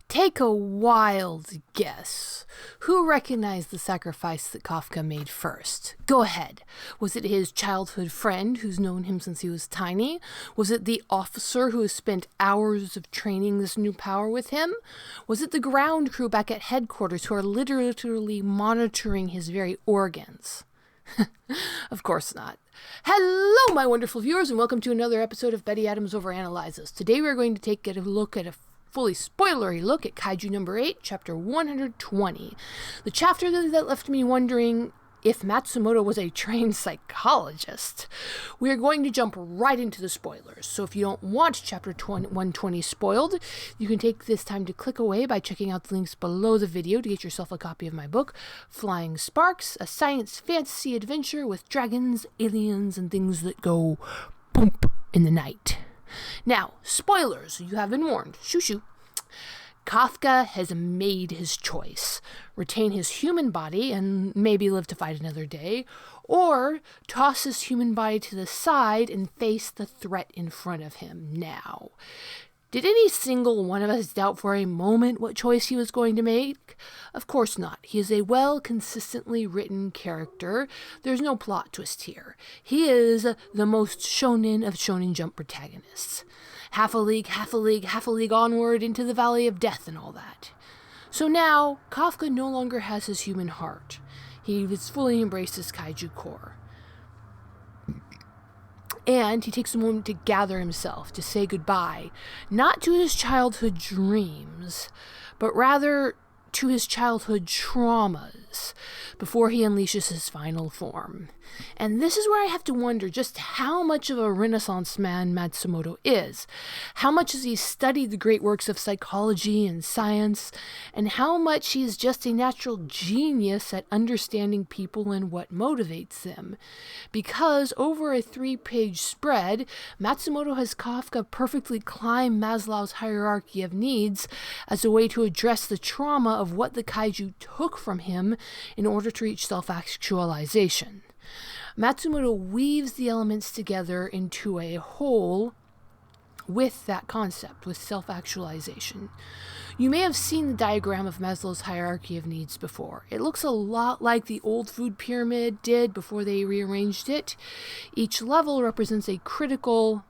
Take a wild guess. Who recognized the sacrifice that Kafka made first? Go ahead. Was it his childhood friend who's known him since he was tiny? Was it the officer who has spent hours of training this new power with him? Was it the ground crew back at headquarters who are literally monitoring his very organs? Of course not. Hello, my wonderful viewers, and welcome to another episode of Betty Adams Overanalyzes. Today we're going to take a look at a fully spoilery look at Kaiju number 8, chapter 120. The chapter that left me wondering if Matsumoto was a trained psychologist. We are going to jump right into the spoilers. So if you don't want chapter 120 spoiled, you can take this time to click away by checking out the links below the video to get yourself a copy of my book, Flying Sparks, a science fantasy adventure with dragons, aliens, and things that go boom in the night. Now, spoilers, you have been warned. Shoo shoo. Kafka has made his choice. Retain his human body and maybe live to fight another day, or toss his human body to the side and face the threat in front of him now. Did any single one of us doubt for a moment what choice he was going to make? Of course not. He is a consistently written character. There's no plot twist here. He is the most shonen of Shonen Jump protagonists. Half a league onward into the Valley of Death and all that. So now, Kafka no longer has his human heart. He has fully embraced his Kaiju core. And he takes a moment to gather himself, to say goodbye, not to his childhood dreams, but rather to his childhood traumas, before he unleashes his final form. And this is where I have to wonder just how much of a Renaissance man Matsumoto is. How much has he studied the great works of psychology and science, and how much he is just a natural genius at understanding people and what motivates them. Because over a 3-page spread, Matsumoto has Kafka perfectly climb Maslow's hierarchy of needs as a way to address the trauma of what the Kaiju took from him in order to reach self-actualization. Matsumoto weaves the elements together into a whole with that concept, with self-actualization. You may have seen the diagram of Maslow's hierarchy of needs before. It looks a lot like the old food pyramid did before they rearranged it. Each level represents a critical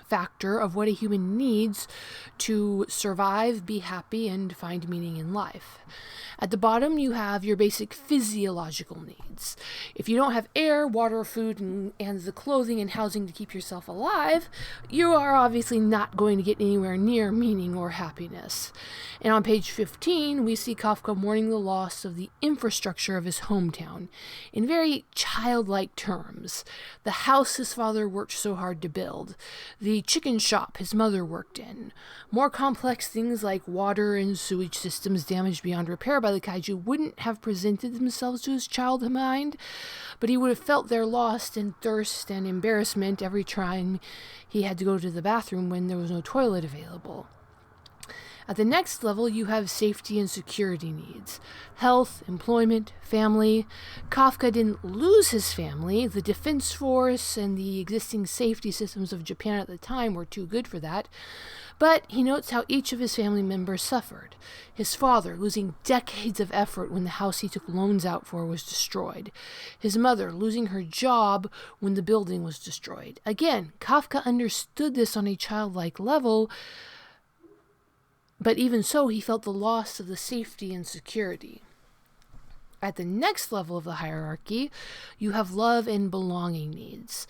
factor of what a human needs to survive, be happy, and find meaning in life. At the bottom, you have your basic physiological needs. If you don't have air, water, food, and the clothing and housing to keep yourself alive, you are obviously not going to get anywhere near meaning or happiness. And on page 15, we see Kafka mourning the loss of the infrastructure of his hometown in very childlike terms. The house his father worked so hard to build, the chicken shop his mother worked in. More complex things like water and sewage systems damaged beyond repair by the Kaiju wouldn't have presented themselves to his child mind, but he would have felt their loss and thirst and embarrassment every time he had to go to the bathroom when there was no toilet available. At the next level, you have safety and security needs. Health, employment, family. Kafka didn't lose his family. The defense force and the existing safety systems of Japan at the time were too good for that. But he notes how each of his family members suffered. His father, losing decades of effort when the house he took loans out for was destroyed. His mother, losing her job when the building was destroyed. Again, Kafka understood this on a childlike level, but even so, he felt the loss of the safety and security. At the next level of the hierarchy, you have love and belonging needs.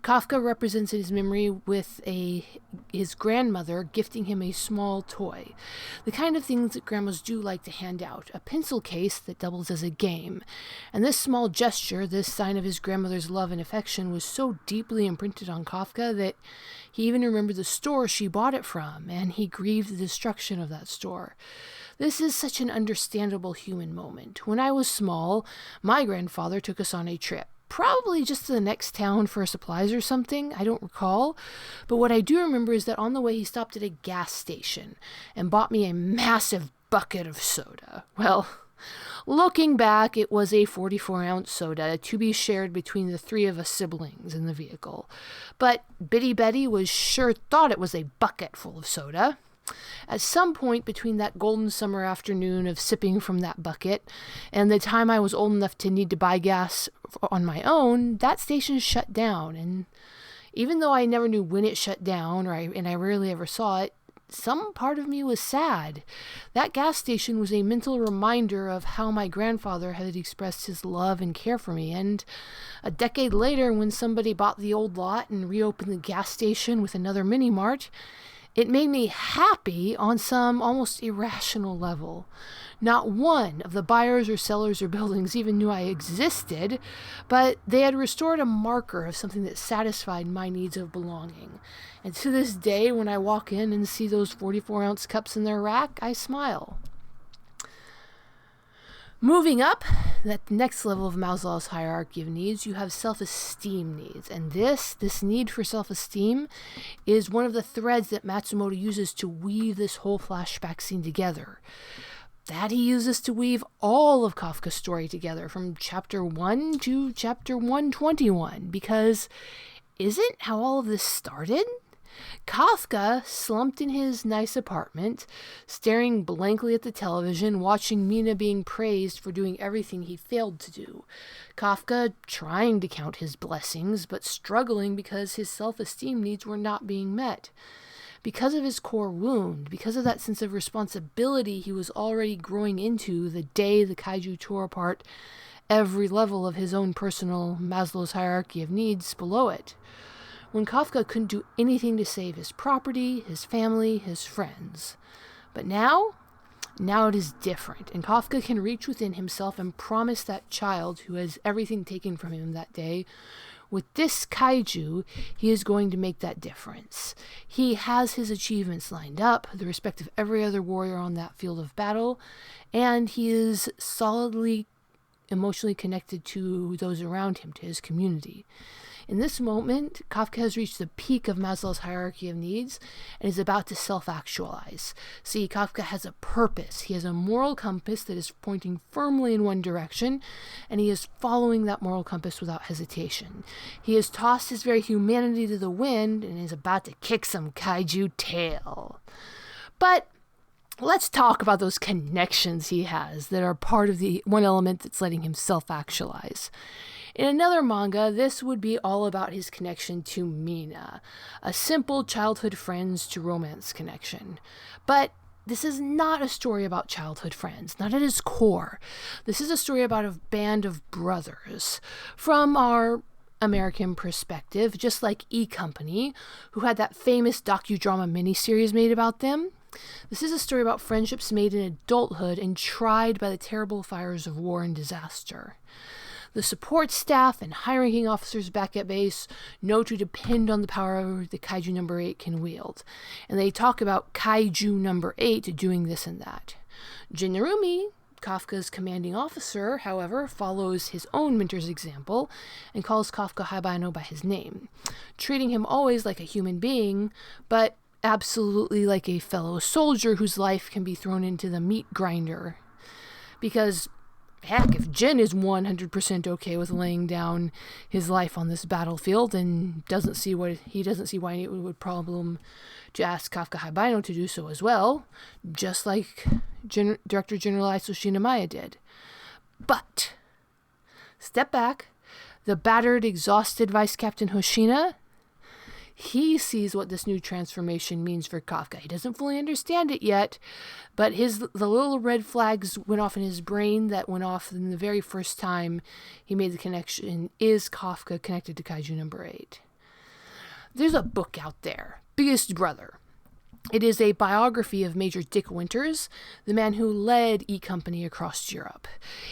Kafka represents his memory with his grandmother gifting him a small toy. The kind of things that grandmas do like to hand out, a pencil case that doubles as a game. And this small gesture, this sign of his grandmother's love and affection, was so deeply imprinted on Kafka that he even remembered the store she bought it from, and he grieved the destruction of that store. This is such an understandable human moment. When I was small, my grandfather took us on a trip. Probably just to the next town for supplies or something, I don't recall. But what I do remember is that on the way he stopped at a gas station and bought me a massive bucket of soda. Well, Looking back, it was a 44-ounce soda to be shared between the three of us siblings in the vehicle. But Bitty Betty was sure thought it was a bucket full of soda. At some point between that golden summer afternoon of sipping from that bucket and the time I was old enough to need to buy gas on my own, that station shut down. And even though I never knew when it shut down, and I rarely ever saw it, some part of me was sad. That gas station was a mental reminder of how my grandfather had expressed his love and care for me. And a decade later, when somebody bought the old lot and reopened the gas station with another mini-mart, it made me happy on some almost irrational level. Not one of the buyers or sellers or buildings even knew I existed, but they had restored a marker of something that satisfied my needs of belonging. And to this day, when I walk in and see those 44-ounce cups in their rack, I smile. Moving up, that next level of Maslow's hierarchy of needs, you have self-esteem needs. And this need for self-esteem is one of the threads that Matsumoto uses to weave this whole flashback scene together. That he uses to weave all of Kafka's story together from chapter 1 to chapter 121. Because isn't how all of this started? Kafka slumped in his nice apartment, staring blankly at the television, watching Mina being praised for doing everything he failed to do. Kafka trying to count his blessings, but struggling because his self-esteem needs were not being met. Because of his core wound, because of that sense of responsibility he was already growing into the day the Kaiju tore apart every level of his own personal Maslow's hierarchy of needs below it. When Kafka couldn't do anything to save his property, his family, his friends. But now it is different, and Kafka can reach within himself and promise that child who has everything taken from him that day, with this Kaiju, he is going to make that difference. He has his achievements lined up, the respect of every other warrior on that field of battle, and he is solidly emotionally connected to those around him, to his community. In this moment, Kafka has reached the peak of Maslow's hierarchy of needs and is about to self-actualize. See, Kafka has a purpose. He has a moral compass that is pointing firmly in one direction, and he is following that moral compass without hesitation. He has tossed his very humanity to the wind and is about to kick some Kaiju tail. But let's talk about those connections he has that are part of the one element that's letting him self-actualize. In another manga, this would be all about his connection to Mina, a simple childhood friends to romance connection. But this is not a story about childhood friends, not at its core. This is a story about a band of brothers. From our American perspective, just like E Company, who had that famous docudrama miniseries made about them, this is a story about friendships made in adulthood and tried by the terrible fires of war and disaster. The support staff and high-ranking officers back at base know to depend on the power the Kaiju number 8 can wield, and they talk about Kaiju number 8 doing this and that. Jinrumi, Kafka's commanding officer, however, follows his own mentor's example and calls Kafka Haibano by his name, treating him always like a human being, but absolutely like a fellow soldier whose life can be thrown into the meat grinder. Because heck, if Jin is 100% okay with laying down his life on this battlefield and doesn't see why it would problem to ask Kafka Haibano to do so as well, just like Director General Iso Shinamaya did. But step back, the battered, exhausted Vice Captain Hoshina, he sees what this new transformation means for Kafka. He doesn't fully understand it yet, but the little red flags went off in his brain that went off in the very first time he made the connection. Is Kafka connected to Kaiju number 8? There's a book out there, Biggest Brother. It is a biography of Major Dick Winters, the man who led E Company across Europe.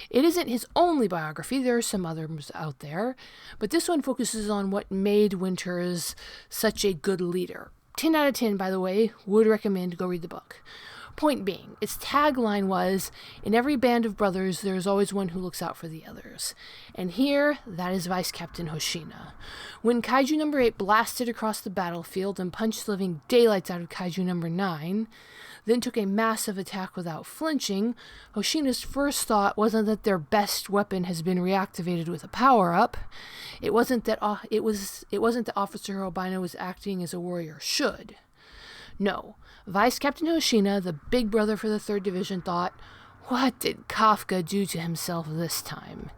It isn't his only biography, there are some others out there, but this one focuses on what made Winters such a good leader. 10 out of 10, by the way, would recommend go read the book. Point being, its tagline was, "In every band of brothers, there is always one who looks out for the others." And here, that is Vice Captain Hoshina. When Kaiju number 8 blasted across the battlefield and punched the living daylights out of Kaiju number 9, then took a massive attack without flinching, Hoshina's first thought wasn't that their best weapon has been reactivated with a power-up. It wasn't that Officer Albino was acting as a warrior should. No, Vice Captain Hoshina, the big brother for the 3rd Division, thought, what did Kafka do to himself this time?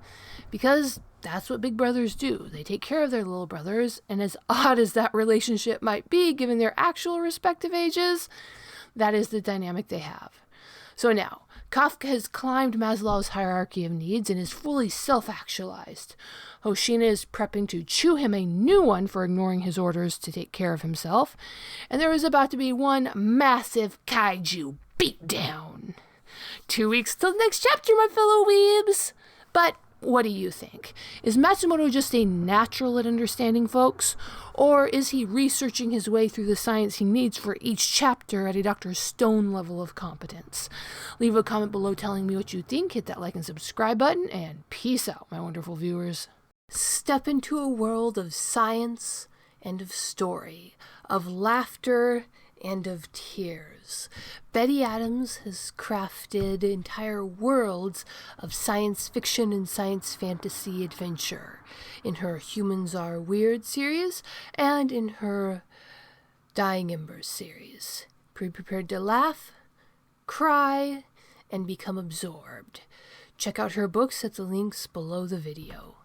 Because that's what big brothers do. They take care of their little brothers, and as odd as that relationship might be given their actual respective ages, that is the dynamic they have. So now, Kafka has climbed Maslow's hierarchy of needs and is fully self-actualized. Hoshina is prepping to chew him a new one for ignoring his orders to take care of himself, and there is about to be one massive kaiju beatdown. 2 weeks till the next chapter, my fellow weebs! But what do you think? Is Matsumoto just a natural at understanding folks? Or is he researching his way through the science he needs for each chapter at a Dr. Stone level of competence? Leave a comment below telling me what you think, hit that like and subscribe button, and peace out, my wonderful viewers. Step into a world of science and of story, of laughter and of tears. Betty Adams has crafted entire worlds of science fiction and science fantasy adventure in her Humans Are Weird series and in her Dying Embers series. Be prepared to laugh, cry, and become absorbed. Check out her books at the links below the video.